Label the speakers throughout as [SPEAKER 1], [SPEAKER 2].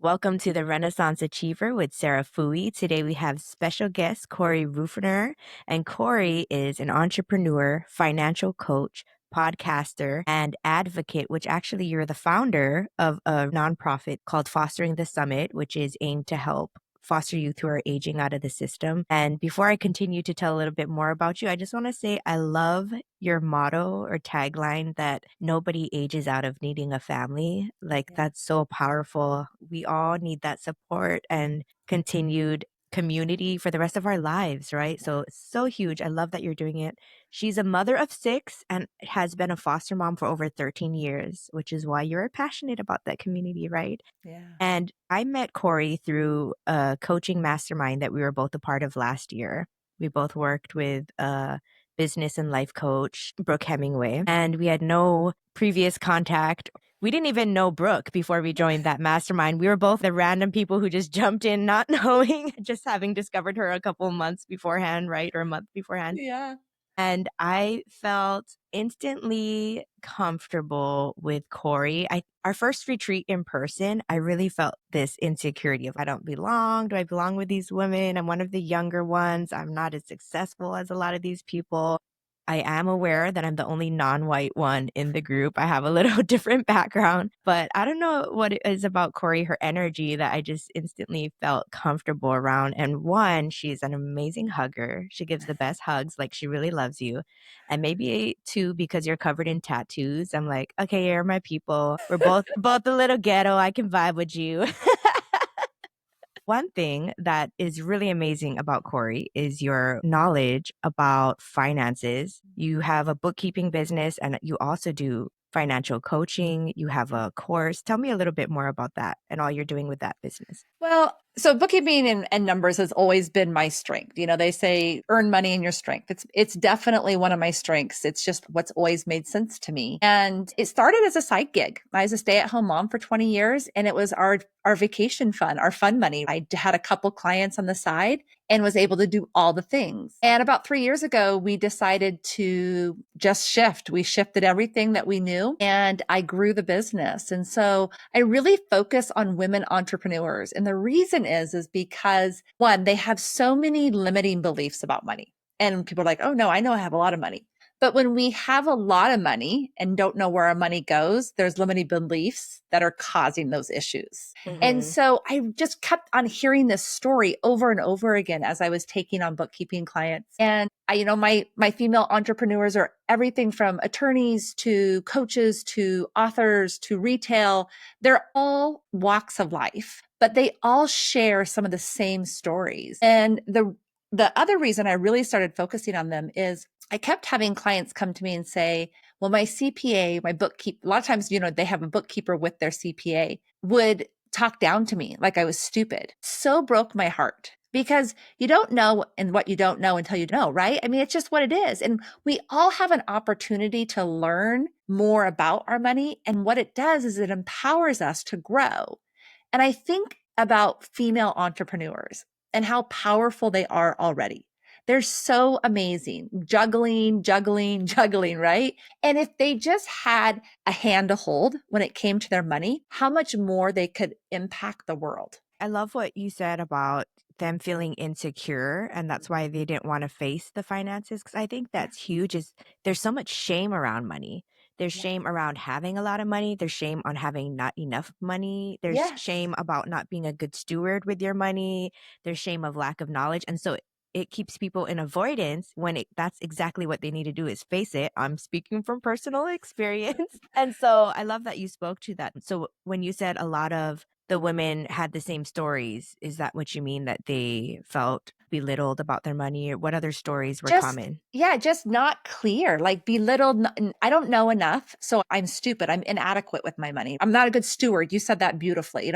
[SPEAKER 1] Welcome to the Renaissance Achiever with Sarah Fui. Today we have special guest Corree Roofener, and Corree is an entrepreneur, financial coach, podcaster, and advocate, which actually you're the founder of a nonprofit called Fostering the Summit, which is aimed to help foster youth who are aging out of the system. And before I continue to tell a little bit more about you, I just want to say I love your motto or tagline that nobody ages out of needing a family. Like, that's so powerful. We all need that support and continued community for the rest of our lives, right? So it's so huge. I love that you're doing it. She's a mother of six and has been a foster mom for over 13 years, which is why you're passionate about that community, right?
[SPEAKER 2] Yeah.
[SPEAKER 1] And I met Corree through a coaching mastermind that we were both a part of last year. We both worked with a business and life coach, Brooke Hemingway, and we had no previous contact. We didn't even know Brooke before we joined that mastermind. We were both the random people who just jumped in, not knowing, just having discovered her a couple months beforehand, right? Or a month beforehand.
[SPEAKER 2] Yeah.
[SPEAKER 1] And I felt instantly comfortable with Corree. Our first retreat in person, I really felt this insecurity of I don't belong. Do I belong with these women? I'm one of the younger ones. I'm not as successful as a lot of these people. I am aware that I'm the only non-white one in the group. I have a little different background, but I don't know what it is about Corree, her energy that I just instantly felt comfortable around. And one, she's an amazing hugger. She gives the best hugs, like she really loves you. And maybe two, because you're covered in tattoos. I'm like, okay, you're my people. We're both a little ghetto. I can vibe with you. One thing that is really amazing about Corree is your knowledge about finances. You have a bookkeeping business and you also do financial coaching. You have a course. Tell me a little bit more about that and all you're doing with that business.
[SPEAKER 2] Well, so bookkeeping and numbers has always been my strength. They say earn money in your strength. It's definitely one of my strengths. It's just what's always made sense to me. And it started as a side gig. I was a stay-at-home mom for 20 years, and it was our vacation fund, our fun money. I had a couple clients on the side and was able to do all the things. And about 3 years ago, we decided to just shift. We shifted everything that we knew, and I grew the business. And so I really focus on women entrepreneurs. And the reason is because one, they have so many limiting beliefs about money. And people are like, oh no, I know I have a lot of money. But when we have a lot of money and don't know where our money goes, there's limiting beliefs that are causing those issues. And so I just kept on hearing this story over and over again as I was taking on bookkeeping clients. And my female entrepreneurs are everything from attorneys to coaches to authors to retail. They're all walks of life, but they all share some of the same stories. And the other reason I really started focusing on them is I kept having clients come to me and say, well, my CPA, my bookkeeper, a lot of times, they have a bookkeeper with their CPA, would talk down to me like I was stupid. So broke my heart because you don't know and what you don't know until you know, right? I mean, it's just what it is. And we all have an opportunity to learn more about our money. And what it does is it empowers us to grow. And I think about female entrepreneurs and how powerful they are already. They're so amazing, juggling, right? And if they just had a hand to hold when it came to their money, how much more they could impact the world.
[SPEAKER 1] I love what you said about them feeling insecure and that's why they didn't want to face the finances because I think that's huge is there's so much shame around money. There's shame around having a lot of money. There's shame on having not enough money. There's shame about not being a good steward with your money. There's shame of lack of knowledge. And so it keeps people in avoidance when that's exactly what they need to do is face it. I'm speaking from personal experience. And so I love that you spoke to that. So when you said a lot of the women had the same stories, is that what you mean that they felt belittled about their money or what other stories were common?
[SPEAKER 2] Just not clear, like belittled. I don't know enough. So I'm stupid. I'm inadequate with my money. I'm not a good steward. You said that beautifully,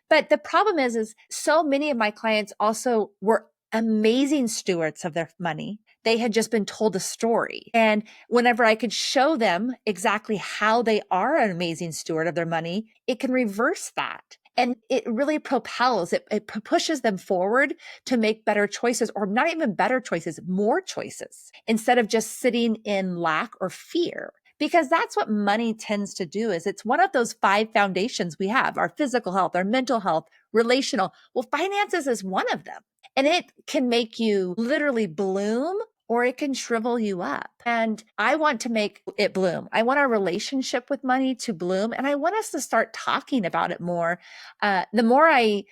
[SPEAKER 2] but the problem is so many of my clients also were amazing stewards of their money. They had just been told a story. And whenever I could show them exactly how they are an amazing steward of their money, it can reverse that. And it really propels, it pushes them forward to make better choices, or not even better choices, more choices, instead of just sitting in lack or fear. because that's what money tends to do. Is it's one of those five foundations we have: our physical health, our mental health, relational. Well, finances is one of them. And it can make you literally bloom, or it can shrivel you up. And I want to make it bloom. I want our relationship with money to bloom. And I want us to start talking about it more. The more I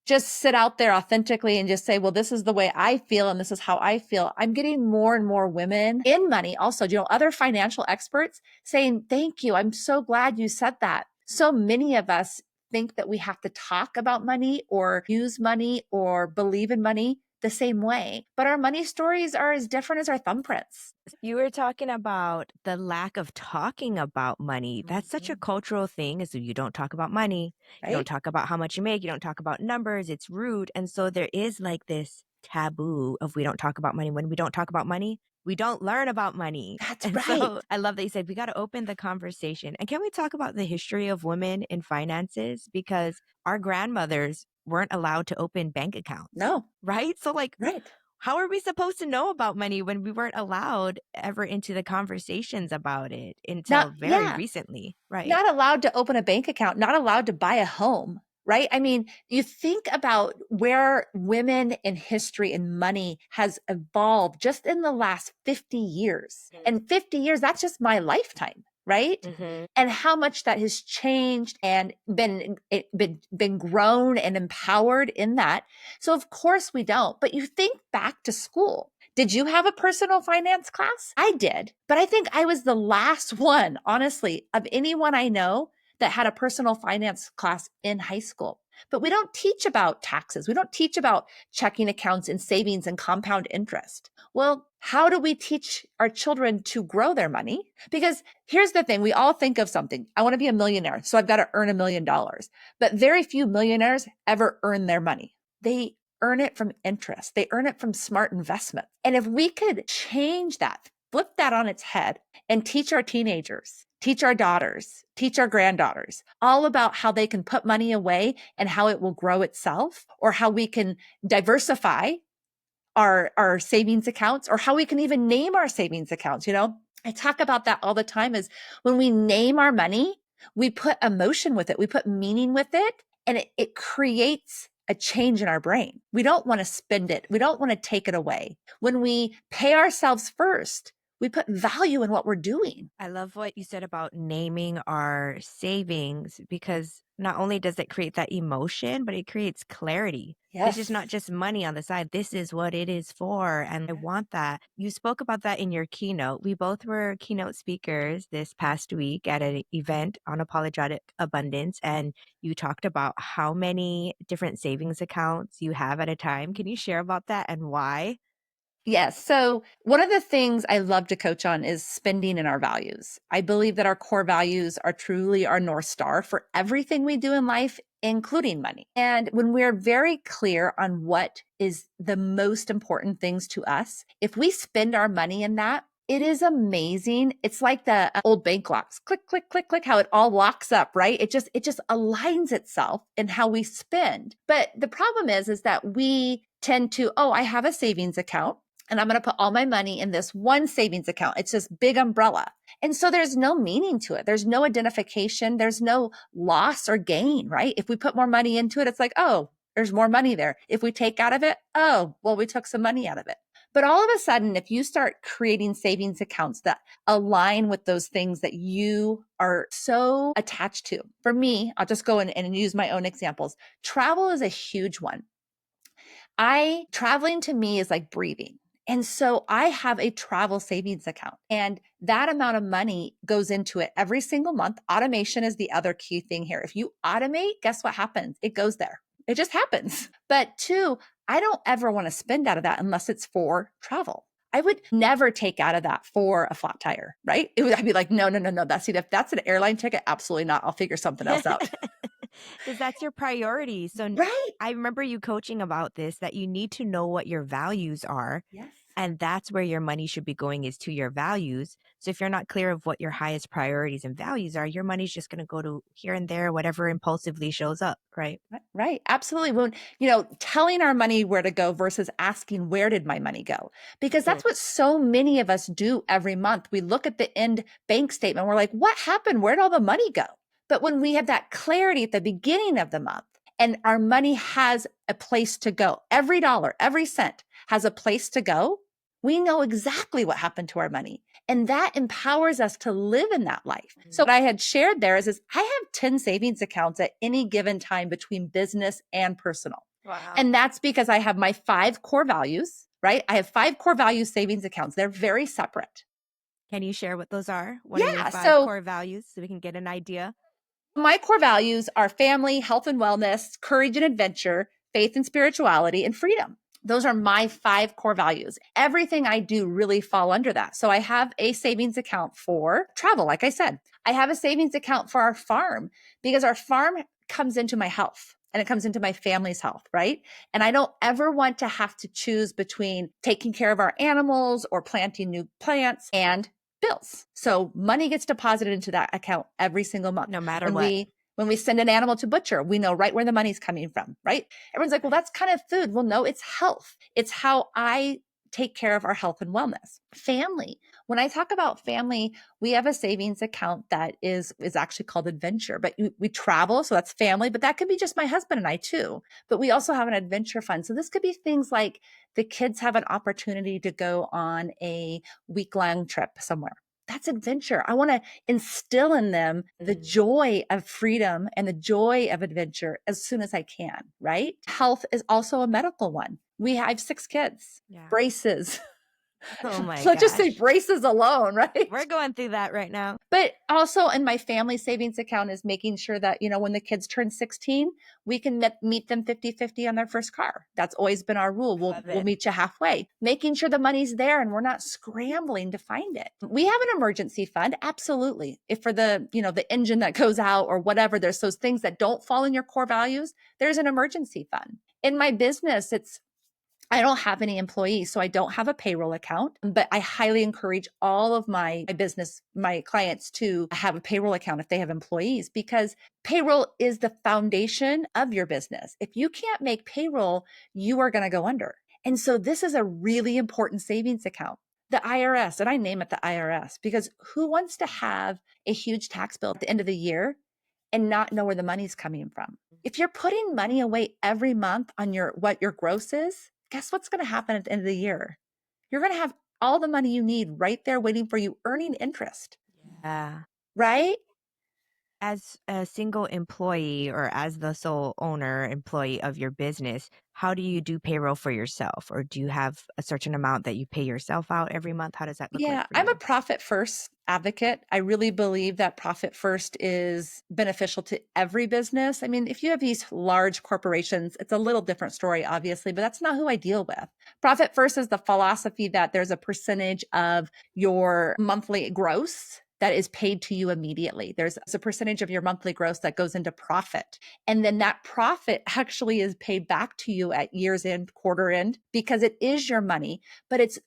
[SPEAKER 2] just sit out there authentically and just say, well, this is the way I feel and this is how I feel, I'm getting more and more women in money, also, other financial experts saying, thank you. I'm so glad you said that. So many of us think that we have to talk about money or use money or believe in money the same way, but our money stories are as different as our thumbprints.
[SPEAKER 1] You were talking about the lack of talking about money. That's such a
[SPEAKER 2] Mhm.
[SPEAKER 1] cultural thing is you don't talk about money. You don't
[SPEAKER 2] Right?
[SPEAKER 1] talk about how much you make. You don't talk about numbers. It's rude. And so there is like this taboo of we don't talk about money. When we don't talk about money, we don't learn about money.
[SPEAKER 2] That's
[SPEAKER 1] And
[SPEAKER 2] right.
[SPEAKER 1] so I love that you said we got to open the conversation. And can we talk about the history of women in finances? Because our grandmothers weren't allowed to open bank accounts,
[SPEAKER 2] No,
[SPEAKER 1] right? So, like,
[SPEAKER 2] right.
[SPEAKER 1] how are we supposed to know about money when we weren't allowed ever into the conversations about it
[SPEAKER 2] Not,
[SPEAKER 1] until very
[SPEAKER 2] yeah.
[SPEAKER 1] recently? Right.
[SPEAKER 2] Not allowed to open a bank account, not allowed to buy a home, right? I mean, you think about where women in history and money has evolved just in the last 50 years. And 50 years, that's just my lifetime, right?
[SPEAKER 1] Mm-hmm.
[SPEAKER 2] And how much that has changed and been grown and empowered in that. So of course we don't. But you think back to school. Did you have a personal finance class? I did, but I think I was the last one, honestly, of anyone I know that had a personal finance class in high school. But we don't teach about taxes. We don't teach about checking accounts and savings and compound interest. Well, how do we teach our children to grow their money? Because here's the thing, we all think of something. I want to be a millionaire, so I've got to earn $1 million. But very few millionaires ever earn their money. They earn it from interest. They earn it from smart investment. And if we could change that, flip that on its head and teach our teenagers, teach our daughters, teach our granddaughters all about how they can put money away and how it will grow itself, or how we can diversify our savings accounts, or how we can even name our savings accounts. I talk about that all the time, is when we name our money, we put emotion with it, we put meaning with it, and it creates a change in our brain. We don't want to spend it. We don't want to take it away. When we pay ourselves first, we put value in what we're doing.
[SPEAKER 1] I love what you said about naming our savings because not only does it create that emotion, but it creates clarity. This is not
[SPEAKER 2] Yes.
[SPEAKER 1] just money on the side. This is what it is for. And I want that. You spoke about that in your keynote. We both were keynote speakers this past week at an event on apologetic abundance. And you talked about how many different savings accounts you have at a time. Can you share about that and why?
[SPEAKER 2] Yes. So, one of the things I love to coach on is spending in our values. I believe that our core values are truly our North Star for everything we do in life, including money. And when we're very clear on what is the most important things to us, if we spend our money in that, it is amazing. It's like the old bank locks. Click, click, click, click, how it all locks up, right? It just aligns itself in how we spend. But the problem is that we tend to, oh, I have a savings account and I'm going to put all my money in this one savings account. It's this big umbrella. And so there's no meaning to it. There's no identification. There's no loss or gain, right? If we put more money into it, it's like, oh, there's more money there. If we take out of it, oh, well, we took some money out of it. But all of a sudden, if you start creating savings accounts that align with those things that you are so attached to, for me, I'll just go in and use my own examples. Travel is a huge one. Traveling to me is like breathing. And so I have a travel savings account, and that amount of money goes into it every single month. Automation is the other key thing here. If you automate, guess what happens? It goes there. It just happens. But two, I don't ever want to spend out of that unless it's for travel. I would never take out of that for a flat tire, right? I'd be like, no, no, no, no. If that's an airline ticket, absolutely not. I'll figure something else out.
[SPEAKER 1] Because that's your priority. So
[SPEAKER 2] Right.
[SPEAKER 1] I remember you coaching about this that you need to know what your values are.
[SPEAKER 2] Yes.
[SPEAKER 1] And that's where your money should be going, is to your values. So if you're not clear of what your highest priorities and values are, your money's just going to go to here and there, whatever impulsively shows up, right?
[SPEAKER 2] Right. Absolutely. When, telling our money where to go versus asking, where did my money go? Because
[SPEAKER 1] Hmm.
[SPEAKER 2] that's what so many of us do every month. We look at the end bank statement. We're like, what happened? Where'd all the money go? But when we have that clarity at the beginning of the month and our money has a place to go, every dollar, every cent has a place to go, we know exactly what happened to our money. And that empowers us to live in that life. So what I had shared there is I have 10 savings accounts at any given time between business and personal.
[SPEAKER 1] Wow.
[SPEAKER 2] And that's because I have my 5 core values, right? I have 5 core values savings accounts. They're very separate.
[SPEAKER 1] Can you share what those are? What are your
[SPEAKER 2] Yeah.
[SPEAKER 1] five
[SPEAKER 2] So
[SPEAKER 1] core values so we can get an idea?
[SPEAKER 2] my core values are family, health and wellness, courage and adventure, faith and spirituality, and freedom. Those are my 5 core values. Everything I do really fall under that. So I have a savings account for travel, like I said. I have a savings account for our farm because our farm comes into my health and it comes into my family's health, right? And I don't ever want to have to choose between taking care of our animals or planting new plants and bills. So money gets deposited into that account every single month.
[SPEAKER 1] No matter
[SPEAKER 2] When
[SPEAKER 1] what.
[SPEAKER 2] we send an animal to butcher, we know right where the money's coming from, right? Everyone's like, well,
[SPEAKER 1] Right.
[SPEAKER 2] that's kind of food. Well, no, it's health. It's how I take care of our health and wellness. Family. When I talk about family, we have a savings account that is actually called Adventure, but we travel. So that's family, but that could be just my husband and I too. But we also have an adventure fund. So this could be things like the kids have an opportunity to go on a week-long trip somewhere. That's adventure. I want to instill in them the
[SPEAKER 1] Mhm.
[SPEAKER 2] joy of freedom and the joy of adventure as soon as I can, right? Health is also a medical one. I have 6 kids,
[SPEAKER 1] Yeah.
[SPEAKER 2] braces.
[SPEAKER 1] Oh my
[SPEAKER 2] Let's just say
[SPEAKER 1] gosh.
[SPEAKER 2] braces alone,
[SPEAKER 1] We're
[SPEAKER 2] right?
[SPEAKER 1] going through that right now.
[SPEAKER 2] But also in my family savings account is making sure that, when the kids turn 16, we can meet them 50-50 on their first car. That's always been our rule.
[SPEAKER 1] Love
[SPEAKER 2] We'll
[SPEAKER 1] it.
[SPEAKER 2] meet you halfway, making sure the money's there and we're not scrambling to find it. We have an emergency fund. Absolutely. If for the engine that goes out or whatever, there's those things that don't fall in your core values, there's an emergency fund. In my business, I don't have any employees, so I don't have a payroll account, but I highly encourage all of my clients to have a payroll account if they have employees, because payroll is the foundation of your business. If you can't make payroll, you are going to go under. And so this is a really important savings account. The IRS, and I name it the IRS because who wants to have a huge tax bill at the end of the year and not know where the money's coming from? If you're putting money away every month on what your gross is, guess what's going to happen at the end of the year? You're going to have all the money you need right there waiting for you, earning interest,
[SPEAKER 1] Yeah.
[SPEAKER 2] right?
[SPEAKER 1] As a single employee or as the sole owner employee of your business, how do you do payroll for yourself? Or do you have a certain amount that you pay yourself out every month? How does that look like
[SPEAKER 2] Yeah,
[SPEAKER 1] for
[SPEAKER 2] I'm a
[SPEAKER 1] you?
[SPEAKER 2] profit first advocate. I really believe that profit first is beneficial to every business. I mean, if you have these large corporations, it's a little different story, obviously, but that's not who I deal with. Profit first is the philosophy that there's a percentage of your monthly gross that is paid to you immediately. There's a percentage of your monthly gross that goes into profit. And then that profit actually is paid back to you at year's end, quarter end, because it is your money, but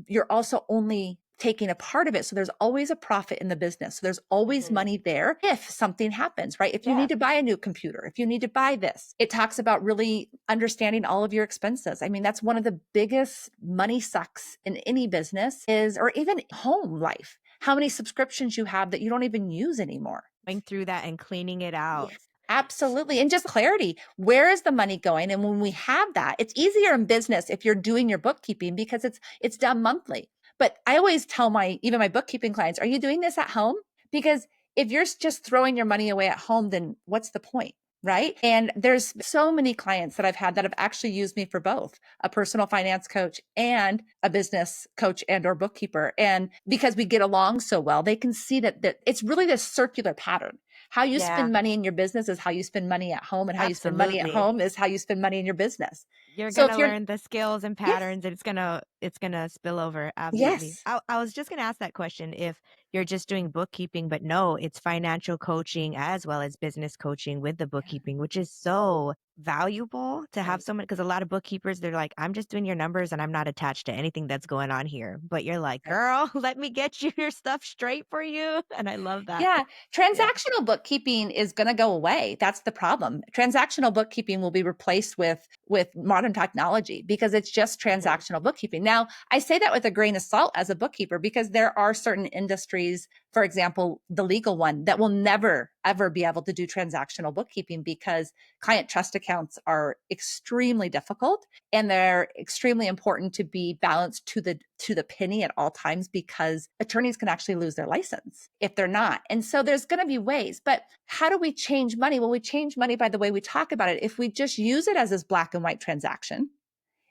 [SPEAKER 2] you're also only taking a part of it. So there's always a profit in the business. So there's always
[SPEAKER 1] Mhm.
[SPEAKER 2] money there if something happens, right? If you
[SPEAKER 1] Yeah.
[SPEAKER 2] need to buy a new computer, if you need to buy this, it talks about really understanding all of your expenses. I mean, that's one of the biggest money sucks in any business or even home life. How many subscriptions you have that you don't even use anymore.
[SPEAKER 1] Going through that and cleaning it out.
[SPEAKER 2] Yes, absolutely. And just clarity. Where is the money going? And when we have that, it's easier in business if you're doing your bookkeeping because it's done monthly. But I always tell even my bookkeeping clients, are you doing this at home? Because if you're just throwing your money away at home, then what's the point? Right. And there's so many clients that I've had that have actually used me for both a personal finance coach and a business coach and or bookkeeper. And because we get along so well, they can see that it's really this circular pattern. How you
[SPEAKER 1] Yeah,
[SPEAKER 2] spend money in your business is how you spend money at home, and how you spend money at
[SPEAKER 1] absolutely.
[SPEAKER 2] home is how you spend money in your business.
[SPEAKER 1] You're
[SPEAKER 2] So
[SPEAKER 1] gonna
[SPEAKER 2] if you're,
[SPEAKER 1] learn the skills and
[SPEAKER 2] yes,
[SPEAKER 1] patterns, and it's gonna spill over, absolutely.
[SPEAKER 2] yes,
[SPEAKER 1] I was just gonna ask that question if you're just doing bookkeeping, but no, it's financial coaching as well as business coaching with the bookkeeping, which is so valuable to have
[SPEAKER 2] Right.
[SPEAKER 1] someone because a lot of bookkeepers, they're like, I'm just doing your numbers and I'm not attached to anything that's going on here. But you're like,
[SPEAKER 2] Right.
[SPEAKER 1] girl, let me get you your stuff straight for you. And I love that.
[SPEAKER 2] Yeah,
[SPEAKER 1] Yeah.
[SPEAKER 2] transactional bookkeeping is going to go away. That's the problem. Transactional bookkeeping will be replaced with modern technology because it's just
[SPEAKER 1] Mhm.
[SPEAKER 2] transactional bookkeeping. Now, I say that with a grain of salt as a bookkeeper because there are certain industries, for example, the legal one, that will never ever be able to do transactional bookkeeping because client trust accounts are extremely difficult and they're extremely important to be balanced to the penny at all times because attorneys can actually lose their license if they're not. And so there's going to be ways, but how do we change money? Well, we change money by the way we talk about it. If we just use it as this black and white transaction,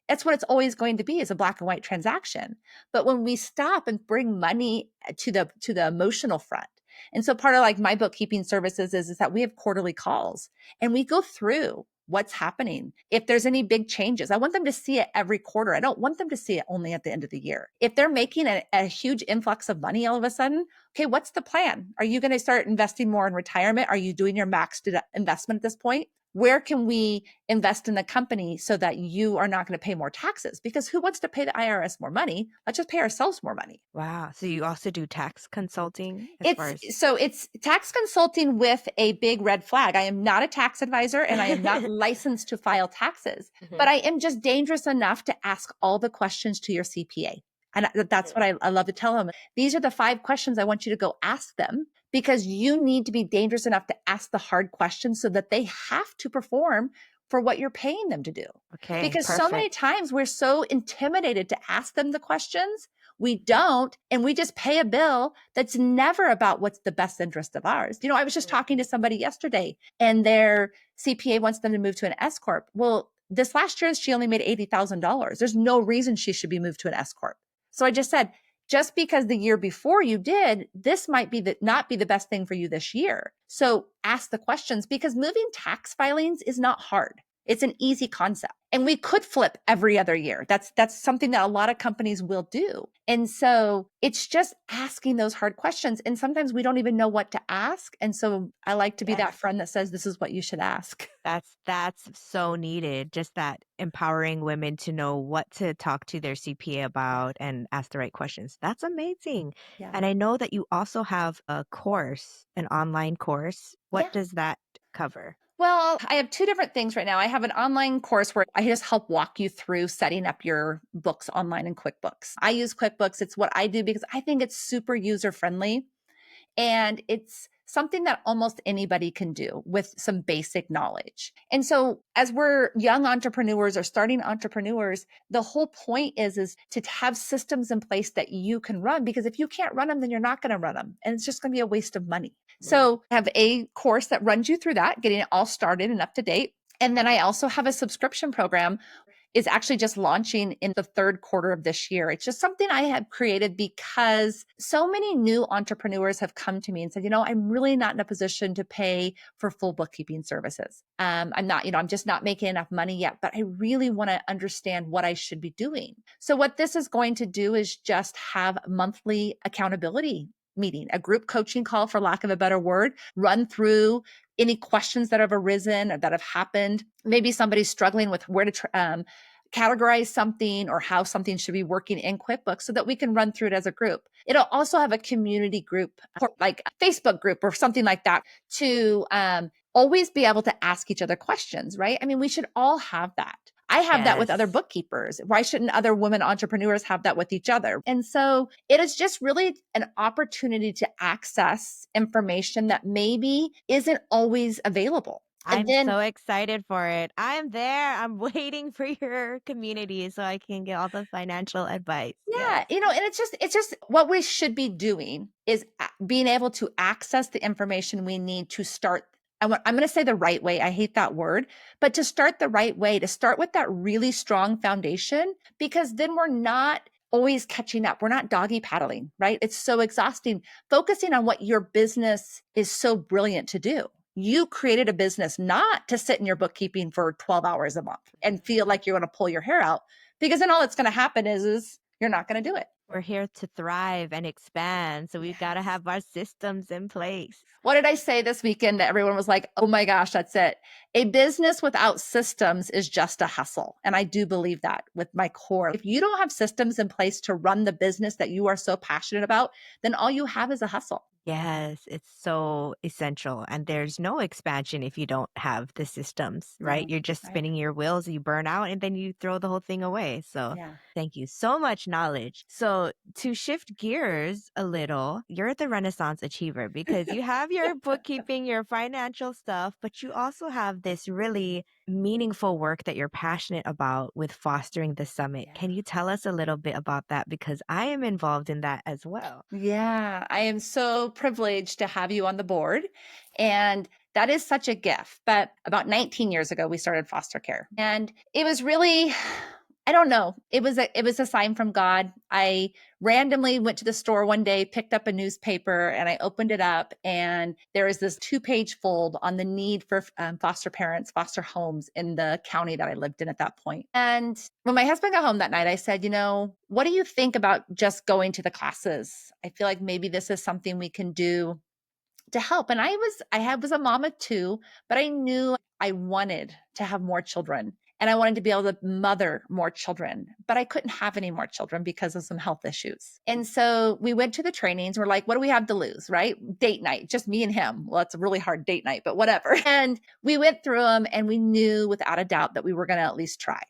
[SPEAKER 2] that's what it's always going to be, is a black and white transaction. But when we stop and bring money to the emotional front, and so part of like my bookkeeping services is that we have quarterly calls and we go through what's happening. If there's any big changes, I want them to see it every quarter. I don't want them to see it only at the end of the year. If they're making a huge influx of money all of a sudden, okay, what's the plan? Are you going to start investing more in retirement? Are you doing your max investment at this point? Where can we invest in the company so that you are not going to pay more taxes? Because who wants to pay the IRS more money? Let's just pay ourselves more money.
[SPEAKER 1] Wow. So you also do tax consulting as far
[SPEAKER 2] It's
[SPEAKER 1] as
[SPEAKER 2] so it's tax consulting with a big red flag. I am not a tax advisor and I am not licensed to file taxes, but
[SPEAKER 1] Mhm,
[SPEAKER 2] I am just dangerous enough to ask all the questions to your CPA. And that's
[SPEAKER 1] mhm.
[SPEAKER 2] what I love to tell them. These are the 5 questions I want you to go ask them because you need to be dangerous enough to ask the hard questions so that they have to perform for what you're paying them to do.
[SPEAKER 1] Okay,
[SPEAKER 2] Because so many
[SPEAKER 1] perfect.
[SPEAKER 2] times we're so intimidated to ask them the questions, we don't, and we just pay a bill that's never about what's the best interest of ours. I was just
[SPEAKER 1] Mhm.
[SPEAKER 2] talking to somebody yesterday and their CPA wants them to move to an S Corp. Well, this last year, she only made $80,000. There's no reason she should be moved to an S Corp. So I just said, just because the year before you did, this might be not be the best thing for you this year. So ask the questions because moving tax filings is not hard. It's an easy concept. And we could flip every other year. That's something that a lot of companies will do. And so it's just asking those hard questions. And sometimes we don't even know what to ask. And so I like to be that
[SPEAKER 1] Yes.
[SPEAKER 2] friend that says, this is what you should ask.
[SPEAKER 1] That's so needed. Just that empowering women to know what to talk to their CPA
[SPEAKER 2] Yeah.
[SPEAKER 1] about and ask the right questions. That's amazing.
[SPEAKER 2] Yeah.
[SPEAKER 1] And I know that you also have a course, an online course. What
[SPEAKER 2] Yeah.
[SPEAKER 1] does that cover?
[SPEAKER 2] Well, I have 2 different things right now. I have an online course where I just help walk you through setting up your books online in QuickBooks. I use QuickBooks. It's what I do because I think it's super user friendly. And it's something that almost anybody can do with some basic knowledge. And so as we're young entrepreneurs or starting entrepreneurs, the whole point is to have systems in place that you can run because if you can't run them, then you're not going to run them. And it's just going to be a waste of money.
[SPEAKER 1] Mm.
[SPEAKER 2] So I have a course that runs you through that, getting it all started and up to date. And then I also have a subscription program is actually just launching in the third quarter of this year. It's just something I have created because so many new entrepreneurs have come to me and said, I'm really not in a position to pay for full bookkeeping services. I'm not, I'm just not making enough money yet, but I really want to understand what I should be doing. So what this is going to do is just have monthly accountability meeting, a group coaching call, for lack of a better word, run through any questions that have arisen or that have happened. Maybe somebody's struggling with where to categorize something or how something should be working in QuickBooks so that we can run through it as a group. It'll also have a community group, like a Facebook group or something like that, to always be able to ask each other questions, right? I mean, we should all have that. I have that with other
[SPEAKER 1] Yes.
[SPEAKER 2] bookkeepers. Why shouldn't other women entrepreneurs have that with each other? And so it is just really an opportunity to access information that maybe isn't always available. And
[SPEAKER 1] I'm
[SPEAKER 2] then
[SPEAKER 1] so excited for it. I'm there. I'm waiting for your community so I can get all the financial advice. Yes.
[SPEAKER 2] yeah, and it's just what we should be doing is being able to access the information we need to start. I'm going to say the right way. I hate that word, but to start the right way, to start with that really strong foundation, because then we're not always catching up. We're not doggy paddling, right? It's so exhausting. Focusing on what your business is so brilliant to do. You created a business not to sit in your bookkeeping for 12 hours a month and feel like you're going to pull your hair out, because then all that's going to happen is you're not going to do it.
[SPEAKER 1] We're here to thrive and expand, so we've gotta
[SPEAKER 2] Yes.
[SPEAKER 1] have our systems in place.
[SPEAKER 2] What did I say this weekend that everyone was like, oh my gosh, that's it? A business without systems is just a hustle. And I do believe that with my core. If you don't have systems in place to run the business that you are so passionate about, then all you have is a hustle.
[SPEAKER 1] Yes, it's so essential, and there's no expansion if you don't have the systems, right?
[SPEAKER 2] No,
[SPEAKER 1] You're just
[SPEAKER 2] right.
[SPEAKER 1] spinning your wheels, you burn out, and then you throw the whole thing away. So,
[SPEAKER 2] Yeah.
[SPEAKER 1] thank you. So much knowledge. So, to shift gears a little, you're the Renaissance achiever because you have your bookkeeping, your financial stuff, but you also have this really meaningful work that you're passionate about with fostering the summit.
[SPEAKER 2] Yeah.
[SPEAKER 1] Can you tell us a little bit about that? Because I am involved in that as well.
[SPEAKER 2] Yeah, I am so privileged to have you on the board. And that is such a gift. But about 19 years ago, we started foster care. And it was really, I don't know, it was a sign from God. I randomly went to the store one day, picked up a newspaper, and I opened it up. And there was this 2-page fold on the need for foster parents, foster homes in the county that I lived in at that point. And when my husband got home that night, I said, what do you think about just going to the classes? I feel like maybe this is something we can do to help. And I was a mom of two, but I knew I wanted to have more children and I wanted to be able to mother more children, but I couldn't have any more children because of some health issues. And so we went to the trainings. We're like, what do we have to lose? Right? Date night, just me and him. Well, it's a really hard date night, but whatever. And we went through them and we knew without a doubt that we were going to at least try.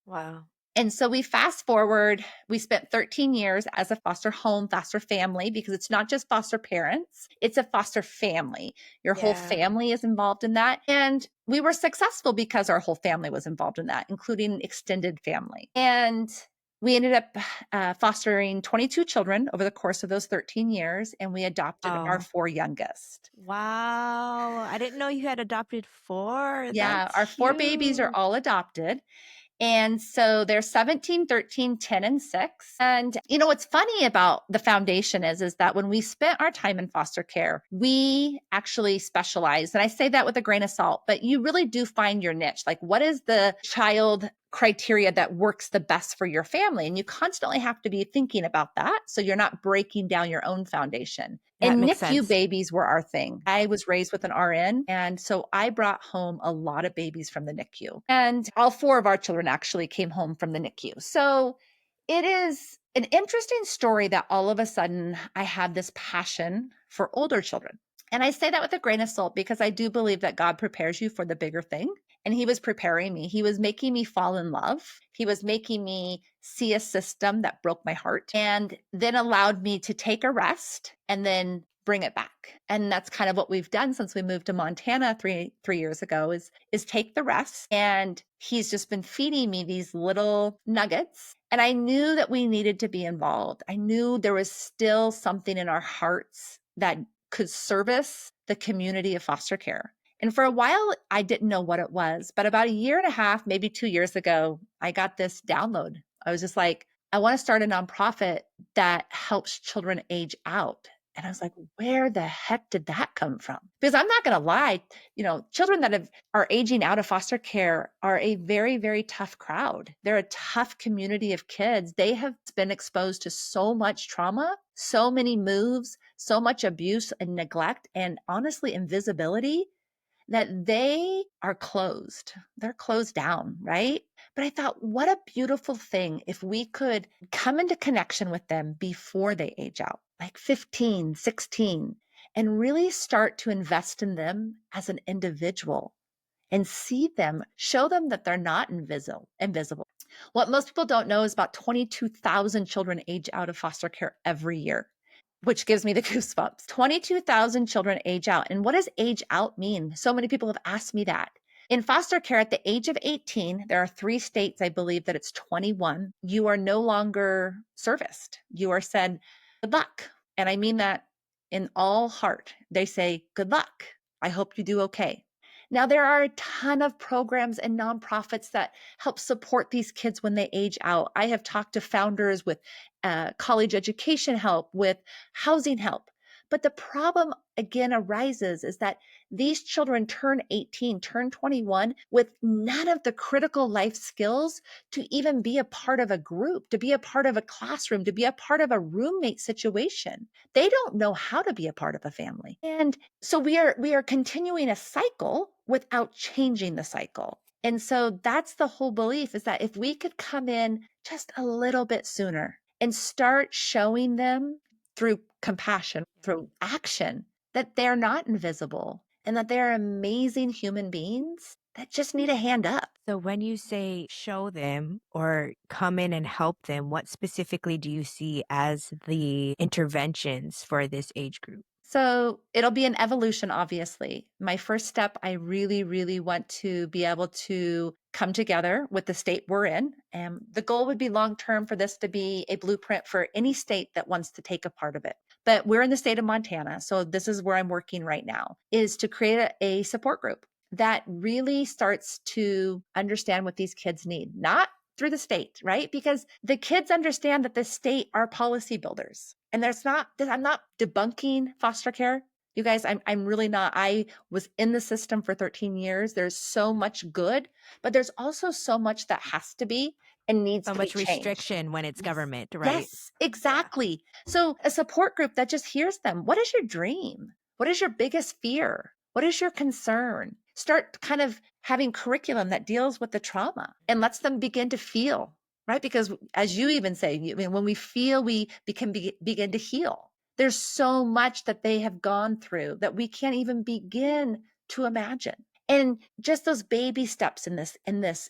[SPEAKER 1] Wow.
[SPEAKER 2] And so we fast forward, we spent 13 years as a foster home, foster family, because it's not just foster parents, it's a foster family. Your whole
[SPEAKER 1] Yeah.
[SPEAKER 2] family is involved in that. And we were successful because our whole family was involved in that, including extended family. And we ended up fostering 22 children over the course of those 13 years, and we adopted our
[SPEAKER 1] Oh,
[SPEAKER 2] 4 youngest.
[SPEAKER 1] wow. I didn't know you had adopted 4.
[SPEAKER 2] Yeah,
[SPEAKER 1] That's
[SPEAKER 2] our 4 babies are
[SPEAKER 1] huge.
[SPEAKER 2] all adopted. And so they're 17, 13, 10, and 6. And what's funny about the foundation is that when we spent our time in foster care, we actually specialized. And I say that with a grain of salt, but you really do find your niche. Like, what is the child criteria that works the best for your family? And you constantly have to be thinking about that so you're not breaking down your own foundation.
[SPEAKER 1] That
[SPEAKER 2] And
[SPEAKER 1] makes
[SPEAKER 2] NICU
[SPEAKER 1] sense.
[SPEAKER 2] babies were our thing. I was raised with an RN. And so I brought home a lot of babies from the NICU. And all 4 of our children actually came home from the NICU. So it is an interesting story that all of a sudden I had this passion for older children. And I say that with a grain of salt because I do believe that God prepares you for the bigger thing. And He was preparing me. He was making me fall in love. He was making me see a system that broke my heart and then allowed me to take a rest and then bring it back. And that's kind of what we've done since we moved to Montana three years ago is take the rest. And He's just been feeding me these little nuggets. And I knew that we needed to be involved. I knew there was still something in our hearts that could service the community of foster care. And for a while, I didn't know what it was. But about a year and a half, maybe 2 years ago, I got this download. I was just like, I want to start a nonprofit that helps children age out. And I was like, where the heck did that come from? Because I'm not going to lie, children that are aging out of foster care are a very, very tough crowd. They're a tough community of kids. They have been exposed to so much trauma, so many moves, so much abuse and neglect, and honestly, invisibility that they are closed. They're closed down, right? But I thought, what a beautiful thing if we could come into connection with them before they age out, like 15, 16, and really start to invest in them as an individual and see them, show them that they're not invisible. What most people don't know is about 22,000 children age out of foster care every year, which gives me the goosebumps. 22,000 children age out. And what does age out mean? So many people have asked me that. In foster care, at the age of 18, there are 3 states, I believe that it's 21, you are no longer serviced. You are said, good luck. And I mean that in all heart. They say, good luck. I hope you do okay. Now, there are a ton of programs and nonprofits that help support these kids when they age out. I have talked to founders with college education help, with housing help. But the problem again arises is that these children turn 18, turn 21 with none of the critical life skills to even be a part of a group, to be a part of a classroom, to be a part of a roommate situation. They don't know how to be a part of a family. And so we are continuing a cycle without changing the cycle. And so that's the whole belief, is that if we could come in just a little bit sooner and start showing them through compassion, through action, that they're not invisible and that they're amazing human beings that just need a hand up.
[SPEAKER 1] So when you say show them or come in and help them, what specifically do you see as the interventions for this age group?
[SPEAKER 2] So it'll be an evolution, obviously. My first step, I really, really want to be able to come together with the state we're in. And the goal would be long term for this to be a blueprint for any state that wants to take a part of it. But we're in the state of Montana. So this is where I'm working right now, is to create a support group that really starts to understand what these kids need, not through the state, right? Because the kids understand that the state are policy builders. And I'm not debunking foster care. You guys, I'm really not. I was in the system for 13 years. There's so much good, but there's also so much that has to be and needs
[SPEAKER 1] So
[SPEAKER 2] to be
[SPEAKER 1] much
[SPEAKER 2] changed.
[SPEAKER 1] restriction when it's
[SPEAKER 2] Yes.
[SPEAKER 1] government, right?
[SPEAKER 2] Yes,
[SPEAKER 1] Yeah.
[SPEAKER 2] exactly. So a support group that just hears them. What is your dream? What is your biggest fear? What is your concern? Start kind of having curriculum that deals with the trauma and lets them begin to feel, right? Because as you even say, I mean, when we feel, we can begin to heal. There's so much that they have gone through that we can't even begin to imagine. And just those baby steps in this,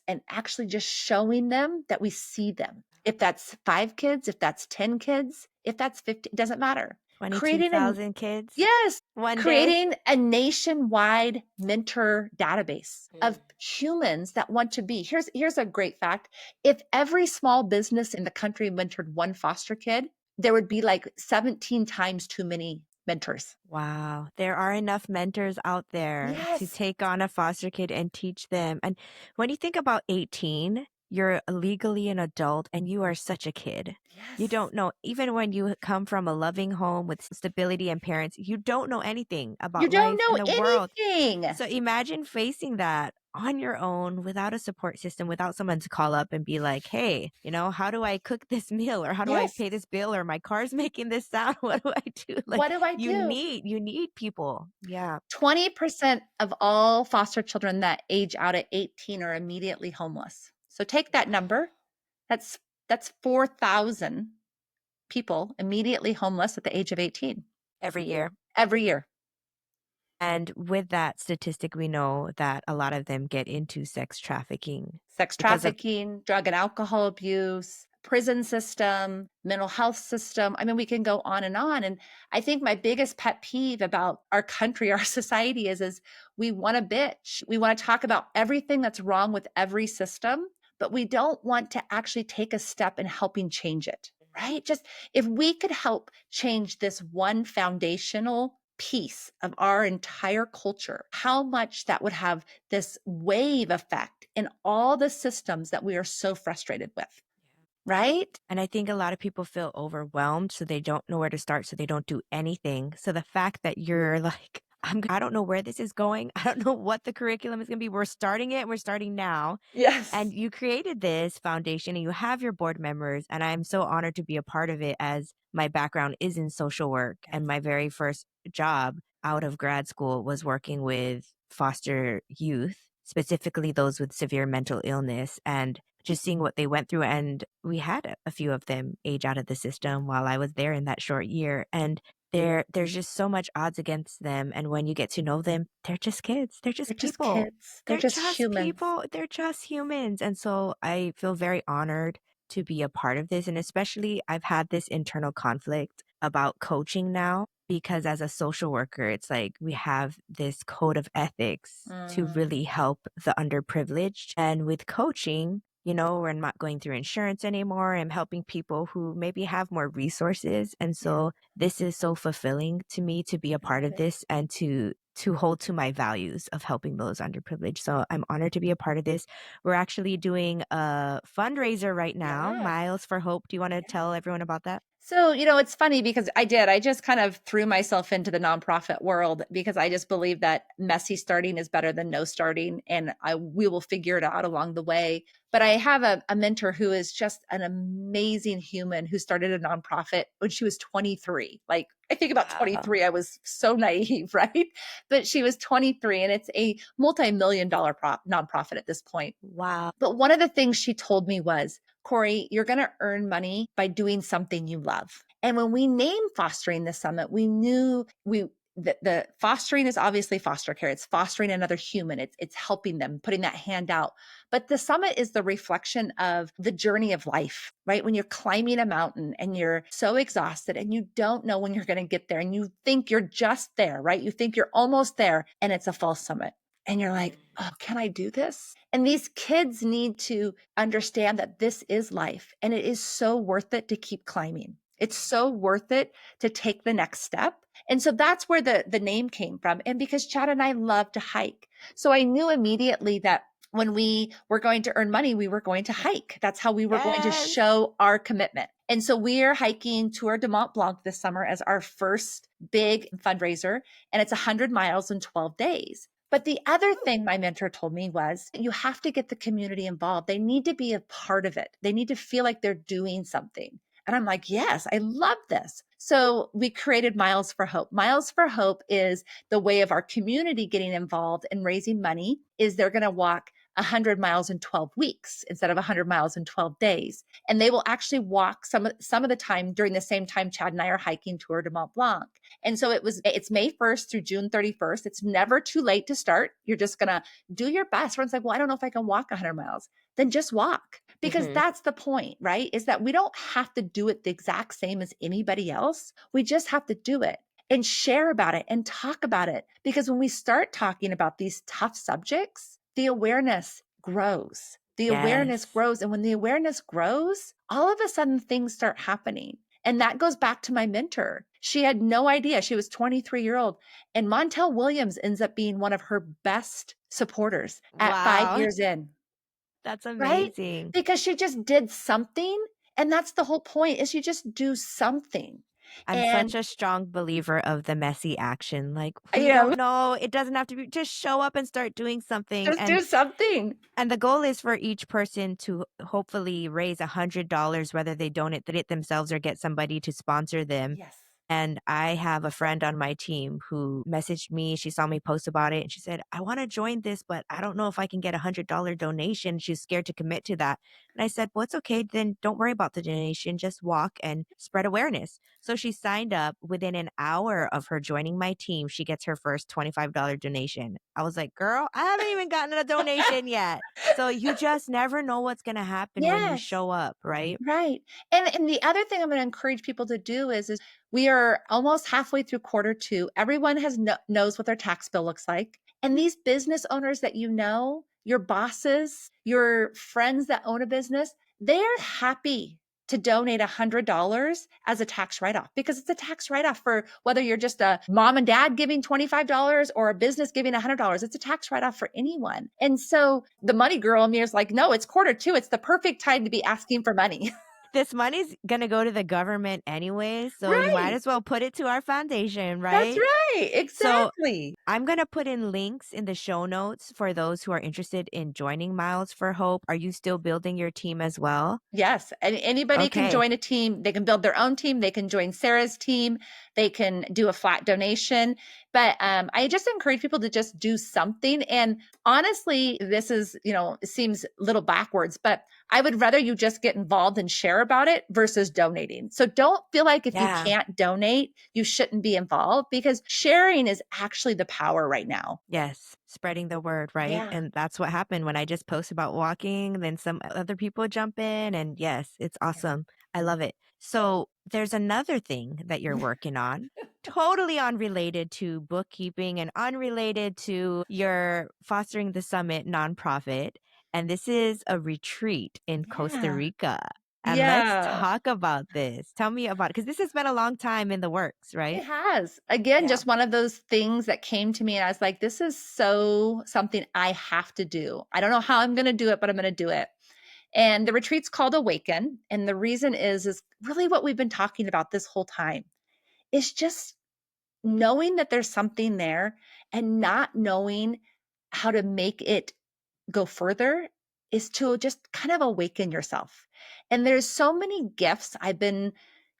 [SPEAKER 2] and actually just showing them that we see them. If that's 5 kids, if that's 10 kids, if that's 50, it doesn't matter. Creating a
[SPEAKER 1] 22,000 kids
[SPEAKER 2] Yes,
[SPEAKER 1] one day.
[SPEAKER 2] creating a nationwide mentor database of humans that want to be. Here's a great fact. If every small business in the country mentored one foster kid, there would be like 17 times too many mentors.
[SPEAKER 1] Wow. There are enough mentors out there to
[SPEAKER 2] Yes.
[SPEAKER 1] take on a foster kid and teach them. And when you think about 18, you're legally an adult and you are such a kid. You
[SPEAKER 2] Yes.
[SPEAKER 1] don't know, even when you come from a loving home with stability and parents, you don't know anything
[SPEAKER 2] You
[SPEAKER 1] about
[SPEAKER 2] don't
[SPEAKER 1] life in
[SPEAKER 2] know
[SPEAKER 1] the world.
[SPEAKER 2] anything.
[SPEAKER 1] So imagine facing that on your own without a support system, without someone to call up and be like, hey, how do I cook this meal or how do I
[SPEAKER 2] Yes.
[SPEAKER 1] pay this bill or my car's making this sound? What do I do?
[SPEAKER 2] What
[SPEAKER 1] Like
[SPEAKER 2] do I
[SPEAKER 1] you
[SPEAKER 2] do?
[SPEAKER 1] need you need people. Yeah.
[SPEAKER 2] 20% of all foster children that age out at 18 are immediately homeless. So take that number. That's that's 4,000 people immediately homeless at the age of 18
[SPEAKER 1] Every year.
[SPEAKER 2] every year.
[SPEAKER 1] And with that statistic, we know that a lot of them get into sex trafficking
[SPEAKER 2] Sex
[SPEAKER 1] because of
[SPEAKER 2] trafficking, drug and alcohol abuse, prison system, mental health system. I mean, we can go on and on. And I think my biggest pet peeve about our country, our society is we want to bitch. We want to talk about everything that's wrong with every system, but we don't want to actually take a step in helping change it, right? Just if we could help change this one foundational piece of our entire culture, how much that would have this wave effect in all the systems that we are so frustrated with, right?
[SPEAKER 1] and I think a lot of people feel overwhelmed, so they don't know where to start, so they don't do anything. So the fact that you're like, I don't know where this is going. I don't know what the curriculum is going to be. We're starting it. We're starting now. And
[SPEAKER 2] Yes.
[SPEAKER 1] you created this foundation and you have your board members. And I'm so honored to be a part of it as my background is in social work. And my very first job out of grad school was working with foster youth, specifically those with severe mental illness, and just seeing what they went through. And we had a few of them age out of the system while I was there in that short year. And there's just so much odds against them. And when you get to know them, they're just kids. They're
[SPEAKER 2] They're
[SPEAKER 1] just
[SPEAKER 2] just
[SPEAKER 1] people.
[SPEAKER 2] kids. They're
[SPEAKER 1] They're
[SPEAKER 2] just
[SPEAKER 1] just
[SPEAKER 2] humans.
[SPEAKER 1] people. They're just humans. And so I feel very honored to be a part of this. And especially, I've had this internal conflict about coaching now because as a social worker, it's like we have this code of ethics to
[SPEAKER 2] Mm,
[SPEAKER 1] really help the underprivileged. And with coaching, we're not going through insurance anymore. I'm helping people who maybe have more resources. And
[SPEAKER 2] yeah,
[SPEAKER 1] so this is so fulfilling to me to be a
[SPEAKER 2] I
[SPEAKER 1] part
[SPEAKER 2] love
[SPEAKER 1] of
[SPEAKER 2] it.
[SPEAKER 1] this and to hold to my values of helping those underprivileged. So I'm honored to be a part of this. We're actually doing a fundraiser right now,
[SPEAKER 2] Yeah.
[SPEAKER 1] Miles for Hope. Do you want to
[SPEAKER 2] Yeah.
[SPEAKER 1] tell everyone about that?
[SPEAKER 2] So, it's funny because I just kind of threw myself into the nonprofit world because I just believe that messy starting is better than no starting. And we will figure it out along the way. But I have a mentor who is just an amazing human who started a nonprofit when she was 23. Like, I think about
[SPEAKER 1] Wow.
[SPEAKER 2] 23, I was so naive, right? But she was 23 and it's a multi-million dollar nonprofit at this point.
[SPEAKER 1] Wow.
[SPEAKER 2] But one of the things she told me was, Corree, you're going to earn money by doing something you love. And when we named Fostering the Summit, we knew the fostering is obviously foster care. It's fostering another human. It's helping them, putting that hand out. But the summit is the reflection of the journey of life, right? When you're climbing a mountain and you're so exhausted and you don't know when you're going to get there and you think you're just there, right? You think you're almost there and it's a false summit. And you're like, oh, can I do this? And these kids need to understand that this is life and it is so worth it to keep climbing. It's so worth it to take the next step. And so that's where the name came from. And because Chad and I love to hike. So I knew immediately that when we were going to earn money, we were going to hike. That's how we were going to
[SPEAKER 1] Yes.
[SPEAKER 2] show our commitment. And so we are hiking Tour de Mont Blanc this summer as our first big fundraiser. And it's 100 miles in 12 days. But the other thing my mentor told me was you have to get the community involved. They need to be a part of it. They need to feel like they're doing something. And I'm like, yes, I love this. So we created Miles for Hope. Miles for Hope is the way of our community getting involved and raising money is they're going to walk 100 miles in 12 weeks instead of 100 miles in 12 days. And they will actually walk some of the time during the same time Chad and I are hiking Tour de Mont Blanc. And so it's May 1st through June 31st. It's never too late to start. You're just going to do your best. Everyone's like, well, I don't know if I can walk 100 miles. Then just walk because
[SPEAKER 1] Hmm.
[SPEAKER 2] that's the point, right? Is that we don't have to do it the exact same as anybody else. We just have to do it and share about it and talk about it. Because when we start talking about these tough subjects, the awareness grows. The awareness
[SPEAKER 1] Yes.
[SPEAKER 2] grows. And when the awareness grows, all of a sudden things start happening. And that goes back to my mentor. She had no idea. She was 23-year-old. And Montel Williams ends up being one of her best supporters at 5
[SPEAKER 1] Wow.
[SPEAKER 2] years in,
[SPEAKER 1] That's
[SPEAKER 2] right?
[SPEAKER 1] amazing.
[SPEAKER 2] Because she just did something. And that's the whole point is you just do something.
[SPEAKER 1] I'm such
[SPEAKER 2] And
[SPEAKER 1] a strong believer of the messy action. Like, we
[SPEAKER 2] you know,
[SPEAKER 1] don't know. It doesn't have to be, just show up and start doing something.
[SPEAKER 2] just do something.
[SPEAKER 1] And the goal is for each person to hopefully raise $100, whether they donate it themselves or get somebody to sponsor them.
[SPEAKER 2] Yes.
[SPEAKER 1] And I have a friend on my team who messaged me. She saw me post about it and she said, I want to join this, but I don't know if I can get $100 donation. She's scared to commit to that. And I said, well, it's okay. Then don't worry about the donation. Just walk and spread awareness. So she signed up. Within an hour of her joining my team, she gets her first $25 donation. I was like, girl, I haven't even gotten a donation yet. So you just never know what's going to happen when you
[SPEAKER 2] Yes.
[SPEAKER 1] show up, right?
[SPEAKER 2] Right. And the other thing I'm going to encourage people to do is we are almost halfway through quarter two. Everyone knows what their tax bill looks like. And these business owners that your bosses, your friends that own a business, they're happy to donate $100 as a tax write-off because it's a tax write-off for whether you're just a mom and dad giving $25 or a business giving $100. It's a tax write-off for anyone. And so the money girl in me is like, no, it's quarter two. It's the perfect time to be asking for money.
[SPEAKER 1] This money's gonna go to the government anyway, so you might
[SPEAKER 2] Right.
[SPEAKER 1] as well put it to our foundation,
[SPEAKER 2] That's
[SPEAKER 1] right?
[SPEAKER 2] right.
[SPEAKER 1] So
[SPEAKER 2] Exactly.
[SPEAKER 1] I'm gonna put in links in the show notes for those who are interested in joining Miles for Hope. Are you still building your team as well?
[SPEAKER 2] Yes. And anybody can
[SPEAKER 1] Okay.
[SPEAKER 2] join a team. They can build their own team. They can join Sarah's team. They can do a flat donation. But I just encourage people to just do something. And honestly, this is, it seems a little backwards, but I would rather you just get involved and share about it versus donating. So don't feel like if you
[SPEAKER 1] Yeah.
[SPEAKER 2] can't donate, you shouldn't be involved because sharing is actually the power right now.
[SPEAKER 1] Yes, spreading the word, right?
[SPEAKER 2] Yeah.
[SPEAKER 1] And that's what happened when I just post about walking, then some other people jump in and yes, it's awesome. I love it. So, there's another thing that you're working on, totally unrelated to bookkeeping and unrelated to your Fostering the Summit nonprofit, and this is a retreat in Costa
[SPEAKER 2] Yeah.
[SPEAKER 1] Rica. And let's
[SPEAKER 2] Yeah.
[SPEAKER 1] talk about this. Tell me about it because this has been a long time in the works,
[SPEAKER 2] It
[SPEAKER 1] right?
[SPEAKER 2] has. Again,
[SPEAKER 1] Yeah.
[SPEAKER 2] just one of those things that came to me and I was like, this is so something I have to do. I don't know how I'm going to do it, but I'm going to do it. And the retreat's called Awaken. And the reason is really what we've been talking about this whole time is just knowing that there's something there and not knowing how to make it go further is to just kind of awaken yourself. And there's so many gifts I've been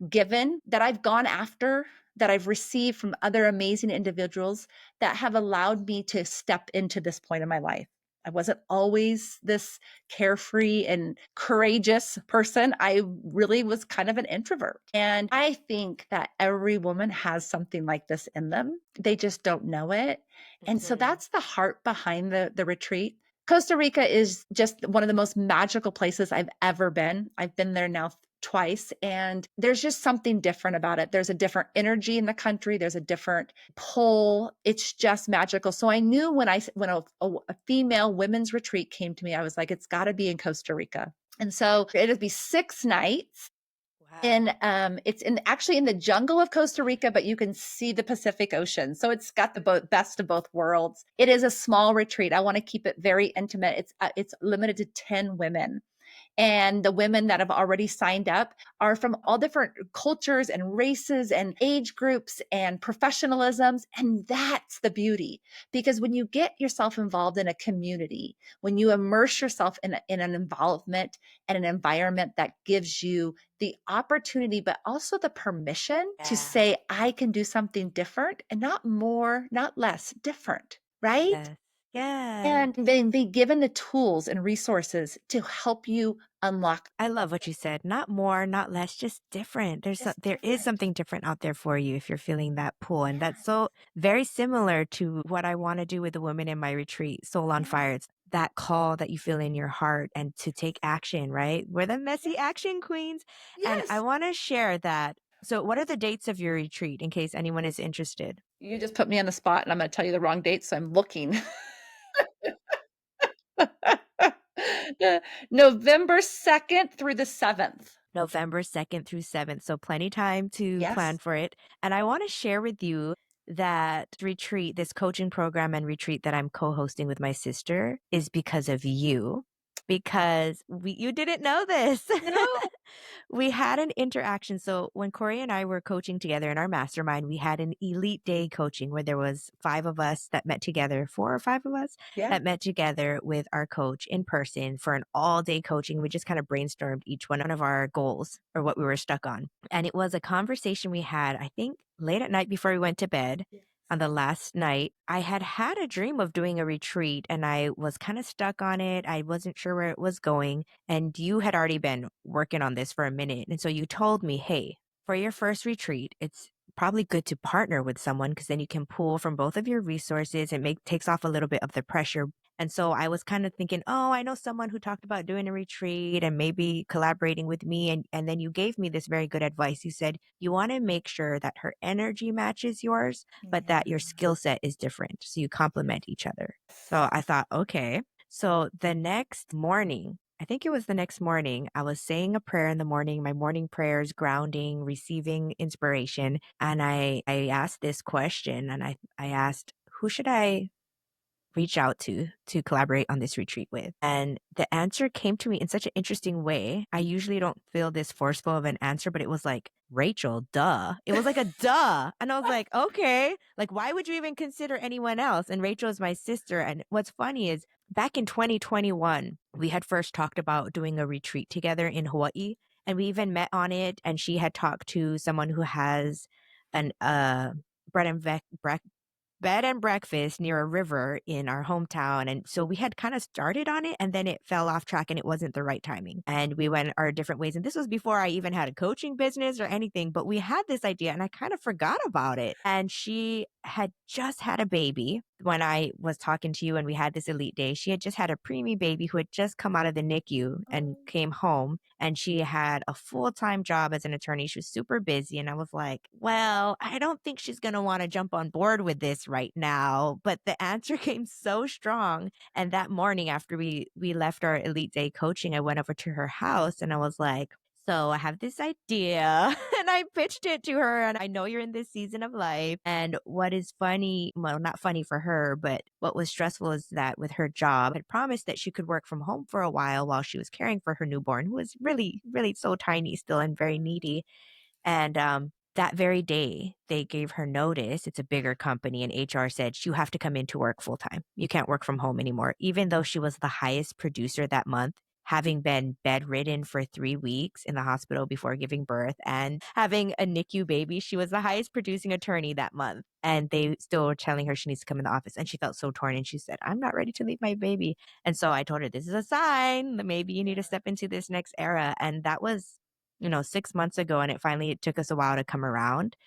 [SPEAKER 2] given that I've gone after, that I've received from other amazing individuals that have allowed me to step into this point in my life. I wasn't always this carefree and courageous person. I really was kind of an introvert. And I think that every woman has something like this in them. They just don't know it. And so
[SPEAKER 1] Mhm.
[SPEAKER 2] that's the heart behind the retreat. Costa Rica is just one of the most magical places I've ever been. I've been there now twice, and there's just something different about it. There's a different energy in the country, there's a different pull. It's just magical. So I knew when a female women's retreat came to me, I was like, it's got to be in Costa Rica. And so it'll be 6 nights in
[SPEAKER 1] Wow.
[SPEAKER 2] it's in actually in the jungle of Costa Rica, but you can see the Pacific Ocean. So it's got the best of both worlds. It is a small retreat. I want to keep it very intimate. It's limited to 10 women. And the women that have already signed up are from all different cultures and races and age groups and professionalisms. And that's the beauty. Because when you get yourself involved in a community, when you immerse yourself in an involvement and an environment that gives you the opportunity, but also the permission to
[SPEAKER 1] Yeah.
[SPEAKER 2] say, I can do something different and not more, not less, different, right?
[SPEAKER 1] Yes. Yes.
[SPEAKER 2] And then be given the tools and resources to help you unlock
[SPEAKER 1] I love what you said. Not more, not less, just different.
[SPEAKER 2] just
[SPEAKER 1] There is
[SPEAKER 2] different.
[SPEAKER 1] something different out there for you if you're feeling that pull. And that's
[SPEAKER 2] Yeah.
[SPEAKER 1] so very similar to what I want to do with the women in my retreat, Soul on
[SPEAKER 2] Yes.
[SPEAKER 1] Fire. It's that call that you feel in your heart and to take action, right? We're the messy
[SPEAKER 2] Yes.
[SPEAKER 1] action queens. And I
[SPEAKER 2] Yes.
[SPEAKER 1] want to share that. So, what are the dates of your retreat in case anyone is interested?
[SPEAKER 2] You just put me on the spot and I'm going to tell you the wrong date. So I'm looking. November 2nd through the 7th.
[SPEAKER 1] November 2nd through 7th. So plenty time to plan
[SPEAKER 2] Yes.
[SPEAKER 1] for it. And I want to share with you that retreat, this coaching program and retreat that I'm co-hosting with my sister is because of you. Because you didn't know this.
[SPEAKER 2] No.
[SPEAKER 1] We had an interaction. So when Corey and I were coaching together in our mastermind, we had an elite day coaching where there was 5 of us that met together, 4 or 5 of us
[SPEAKER 2] Yeah.
[SPEAKER 1] that met together with our coach in person for an all day coaching. We just kind of brainstormed each one of our goals or what we were stuck on. And it was a conversation we had, I think, late at night before we went to bed.
[SPEAKER 2] Yes.
[SPEAKER 1] On the last night, I had a dream of doing a retreat and I was kind of stuck on it. I wasn't sure where it was going. And you had already been working on this for a minute. And so you told me, hey, for your first retreat, it's probably good to partner with someone because then you can pull from both of your resources and takes off a little bit of the pressure. And so I was kind of thinking, oh, I know someone who talked about doing a retreat and maybe collaborating with me. And then you gave me this very good advice. You said, you want to make sure that her energy matches yours, but
[SPEAKER 2] Yeah.
[SPEAKER 1] that your skill set is different. So you complement each other. So I thought, okay. So the next morning, I think it was the next morning, I was saying a prayer in the morning, my morning prayers, grounding, receiving inspiration. And I asked this question and I asked, who should I reach out to collaborate on this retreat with? And the answer came to me in such an interesting way. I usually don't feel this forceful of an answer, but it was like, Rachel, duh. It was like a duh. And I was like, okay, like, why would you even consider anyone else? And Rachel is my sister. And what's funny is back in 2021, we had first talked about doing a retreat together in Hawaii. And we even met on it. And she had talked to someone who has an bread and bed and breakfast near a river in our hometown. And so we had kind of started on it and then it fell off track and it wasn't the right timing. And we went our different ways. And this was before I even had a coaching business or anything, but we had this idea and I kind of forgot about it. And she had just had a baby when I was talking to you and we had this elite day. She had just had a preemie baby who had just come out of the NICU and
[SPEAKER 2] Oh,
[SPEAKER 1] came home. And she had a full-time job as an attorney. She was super busy. And I was like, well, I don't think she's going to want to jump on board with this right now. But the answer came so strong. And that morning after we left our elite day coaching, I went over to her house and I was like, So I have this idea and I pitched it to her. And I know you're in this season of life. And what is funny, well, not funny for her, but what was stressful is that with her job, had promised that she could work from home for a while she was caring for her newborn, who was really, really so tiny still and very needy. And that very day, they gave her notice. It's a bigger company, and HR said, you have to come into work full time. You can't work from home anymore. Even though she was the highest producer that month, having been bedridden for 3 weeks in the hospital before giving birth and having a NICU baby, she was the highest producing attorney that month. And they still were telling her she needs to come in the office. And she felt so torn. And she said, I'm not ready to leave my baby. And so I told her, this is a sign that maybe you need to step into this next era. And that was 6 months ago, and it took us a while to come around,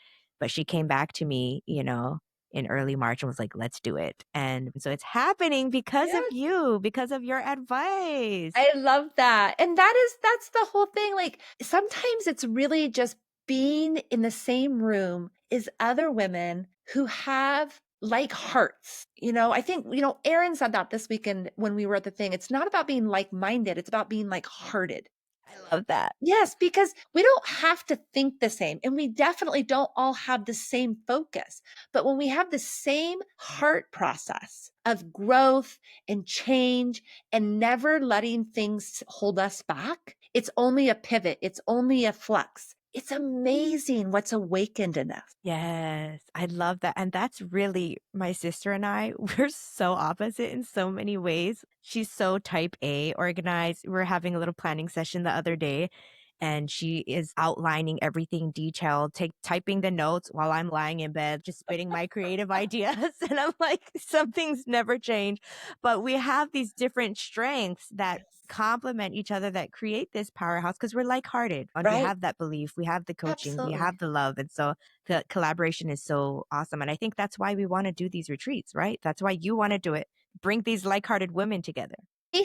[SPEAKER 1] but she came back to me, in early March and was like, "Let's do it." And so it's happening because of
[SPEAKER 2] Yes.
[SPEAKER 1] you, because of your advice.
[SPEAKER 2] I love that. And that's the whole thing. Like sometimes it's really just being in the same room as other women who have like hearts. I think, Erin said that this weekend when we were at the thing. It's not about being like-minded, it's about being like-hearted.
[SPEAKER 1] I love that.
[SPEAKER 2] Yes, because we don't have to think the same, and we definitely don't all have the same focus. But when we have the same heart process of growth and change and never letting things hold us back, it's only a pivot, it's only a flux. It's amazing what's awakened in us.
[SPEAKER 1] Yes, I love that. And that's really my sister and I, we're so opposite in so many ways. She's so type A organized. We were having a little planning session the other day, and she is outlining everything detailed, typing the notes while I'm lying in bed, just spitting my creative ideas. And I'm like, some things never change. But we have these different strengths that complement each other, that create this powerhouse because we're like-hearted and we
[SPEAKER 2] Right?
[SPEAKER 1] have that belief, we have the coaching, we
[SPEAKER 2] Absolutely.
[SPEAKER 1] have the love. And so the collaboration is so awesome. And I think that's why we want to do these retreats, right? That's why you want to do it. Bring these like-hearted women together.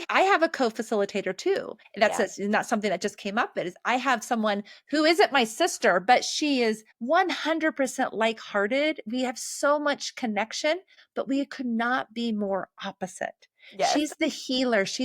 [SPEAKER 2] I have a co-facilitator too.
[SPEAKER 1] Yeah.
[SPEAKER 2] Not something that just came up. It is I have someone who isn't my sister, but she is 100% like-hearted. We have so much connection, but we could not be more opposite.
[SPEAKER 1] Yes.
[SPEAKER 2] She's the healer. She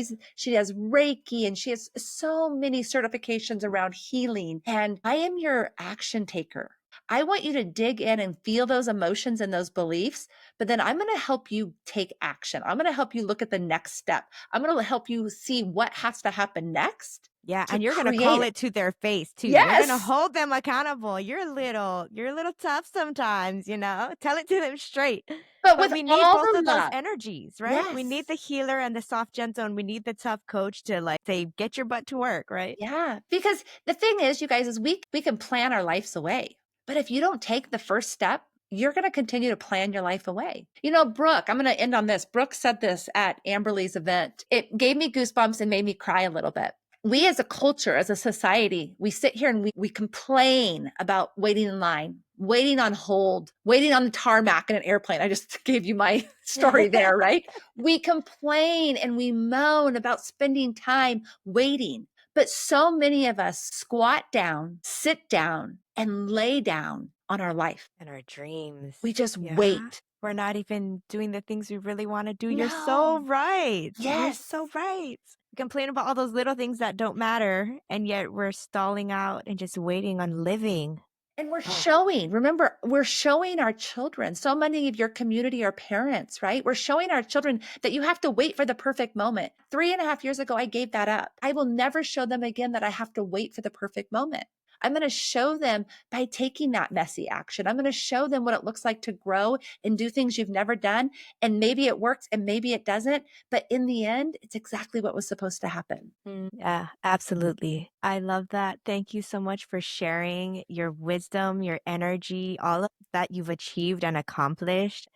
[SPEAKER 2] has Reiki and she has so many certifications around healing. And I am your action taker. I want you to dig in and feel those emotions and those beliefs, but then I'm going to help you take action. I'm going to help you look at the next step. I'm going to help you see what has to happen next
[SPEAKER 1] Yeah,
[SPEAKER 2] to
[SPEAKER 1] and you're gonna
[SPEAKER 2] create
[SPEAKER 1] call
[SPEAKER 2] it.
[SPEAKER 1] it to their face too. You're gonna
[SPEAKER 2] Yes.
[SPEAKER 1] hold them accountable. You're a little tough sometimes, Tell it to them straight.
[SPEAKER 2] But
[SPEAKER 1] But
[SPEAKER 2] with
[SPEAKER 1] we need
[SPEAKER 2] all
[SPEAKER 1] both
[SPEAKER 2] the
[SPEAKER 1] of those
[SPEAKER 2] love.
[SPEAKER 1] energies, right? We need
[SPEAKER 2] Yes.
[SPEAKER 1] the healer and the soft gentle, and we need the tough coach to like say, get your butt to work, right?
[SPEAKER 2] Yeah. Because the thing is, you guys, is we can plan our lives away. But if you don't take the first step, you're going to continue to plan your life away. Brooke, I'm going to end on this. Brooke said this at Amberly's event. It gave me goosebumps and made me cry a little bit. We as a culture, as a society, we sit here and we complain about waiting in line, waiting on hold, waiting on the tarmac in an airplane. I just gave you my story there, right? We complain and we moan about spending time waiting. But so many of us squat down, sit down, and lay down on our life.
[SPEAKER 1] And our dreams.
[SPEAKER 2] We just
[SPEAKER 1] Yeah.
[SPEAKER 2] wait.
[SPEAKER 1] We're not even doing the things we really want to do. You're so
[SPEAKER 2] No.
[SPEAKER 1] right. You're
[SPEAKER 2] Yes.
[SPEAKER 1] so right. We complain about all those little things that don't matter, and yet we're stalling out and just waiting on living.
[SPEAKER 2] And we're
[SPEAKER 1] Oh,
[SPEAKER 2] showing, remember, we're showing our children. So many of your community are parents, right? We're showing our children that you have to wait for the perfect moment. 3.5 years ago, I gave that up. I will never show them again that I have to wait for the perfect moment. I'm going to show them by taking that messy action. I'm going to show them what it looks like to grow and do things you've never done. And maybe it works and maybe it doesn't. But in the end, it's exactly what was supposed to happen.
[SPEAKER 1] yeah, absolutely. I love that. Thank you so much for sharing your wisdom, your energy, all of that you've achieved and accomplished.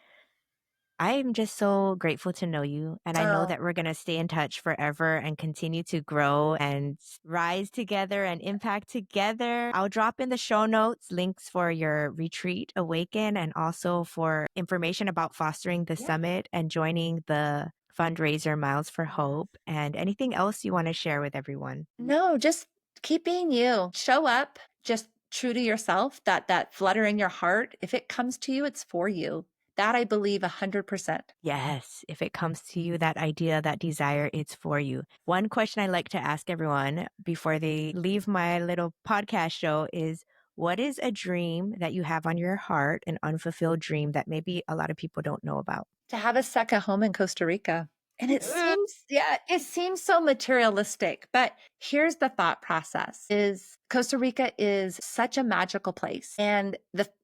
[SPEAKER 1] I'm just so grateful to know you. And I know
[SPEAKER 2] Oh,
[SPEAKER 1] that we're going to stay in touch forever and continue to grow and rise together and impact together. I'll drop in the show notes links for your retreat, Awaken, and also for information about fostering the
[SPEAKER 2] yeah.
[SPEAKER 1] summit and joining the fundraiser Miles for Hope, and anything else you want to share with everyone.
[SPEAKER 2] No, just keep being you. Show up, just true to yourself, that flutter in your heart. If it comes to you, it's for you. That I believe 100%.
[SPEAKER 1] Yes, if it comes to you, that idea, that desire, it's for you. One question I like to ask everyone before they leave my little podcast show is, what is a dream that you have on your heart, an unfulfilled dream that maybe a lot of people don't know about?
[SPEAKER 2] To have a second home in Costa Rica. And it
[SPEAKER 1] Uh,
[SPEAKER 2] seems, yeah, it seems so materialistic, but here's the thought process is Costa Rica is such a magical place. And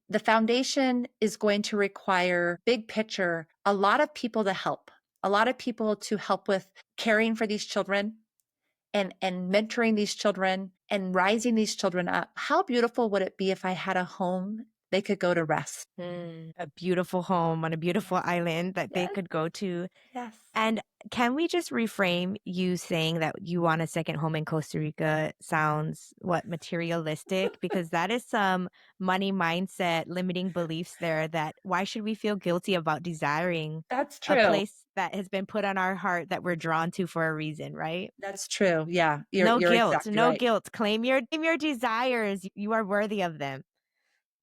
[SPEAKER 2] the foundation is going to require big picture, a lot of people to help, a lot of people to help with caring for these children and mentoring these children and rising these children up. How beautiful would it be if I had a home they could go to rest?
[SPEAKER 1] A beautiful home on a beautiful
[SPEAKER 2] Yes.
[SPEAKER 1] island that they
[SPEAKER 2] Yes.
[SPEAKER 1] could go to.
[SPEAKER 2] Yes.
[SPEAKER 1] And can we just reframe you saying that you want a second home in Costa Rica sounds what materialistic? Because that is some money mindset, limiting beliefs there that why should we feel guilty about desiring
[SPEAKER 2] That's
[SPEAKER 1] a
[SPEAKER 2] true.
[SPEAKER 1] place that has been put on our heart that we're drawn to for a reason, right?
[SPEAKER 2] That's true. Yeah,
[SPEAKER 1] No
[SPEAKER 2] you're
[SPEAKER 1] guilt,
[SPEAKER 2] exactly
[SPEAKER 1] no
[SPEAKER 2] right.
[SPEAKER 1] guilt. Claim your desires. You are worthy of them.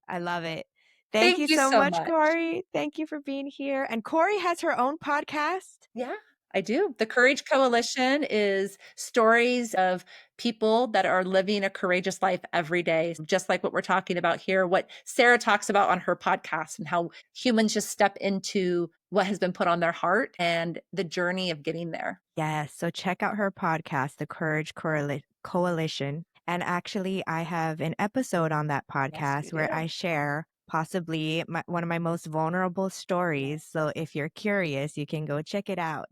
[SPEAKER 1] I love it. Thank
[SPEAKER 2] Thank
[SPEAKER 1] you
[SPEAKER 2] you
[SPEAKER 1] so
[SPEAKER 2] so
[SPEAKER 1] much,
[SPEAKER 2] much.
[SPEAKER 1] Corey. Thank you for being here. And Corey has her own podcast.
[SPEAKER 2] Yeah, I do. The Courage Coalition is stories of people that are living a courageous life every day, just like what we're talking about here, what Sarah talks about on her podcast, and how humans just step into what has been put on their heart and the journey of getting there.
[SPEAKER 1] Yes. So check out her podcast, The Coalition. And actually, I have an episode on that
[SPEAKER 2] Yes, you
[SPEAKER 1] podcast where
[SPEAKER 2] do.
[SPEAKER 1] I share possibly one of my most vulnerable stories.
[SPEAKER 2] Yes.
[SPEAKER 1] So if you're curious, you can go check it out.